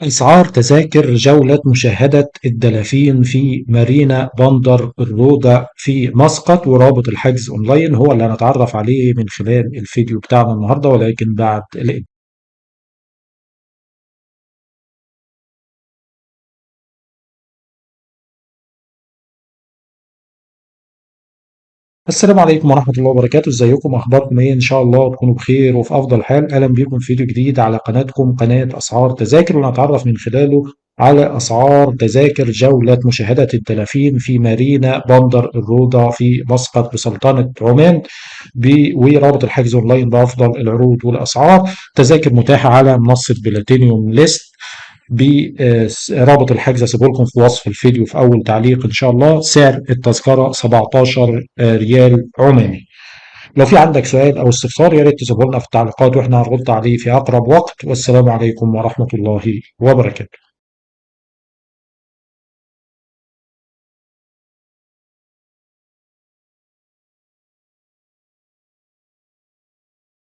أسعار تذاكر جولة مشاهدة الدلافين في مارينا بندر الروضة في مسقط، ورابط الحجز أونلاين هو اللي هنتعرف عليه من خلال الفيديو بتاعنا النهاردة، ولكن بعد السلام عليكم ورحمة الله وبركاته. ازيكم؟ اخباركم ايه؟ ان شاء الله تكونوا بخير وفي افضل حال. اهلا بيكم في فيديو جديد على قناتكم، قناة اسعار تذاكر، ونتعرف من خلاله على اسعار تذاكر جولة مشاهدة الدلافين في مارينا بندر الروضة في مسقط بسلطنة عمان، ورابط الحجز اونلاين بافضل العروض والاسعار. تذاكر متاحة على منصة بلاتينيوم ليست. برابط الحجز هسيبه لكم في وصف الفيديو في اول تعليق ان شاء الله. سعر التذكره 17 ريال عماني. لو في عندك سؤال او استفسار يا ريت تسيبه لنا في التعليقات واحنا هنرد عليه في اقرب وقت. والسلام عليكم ورحمه الله وبركاته.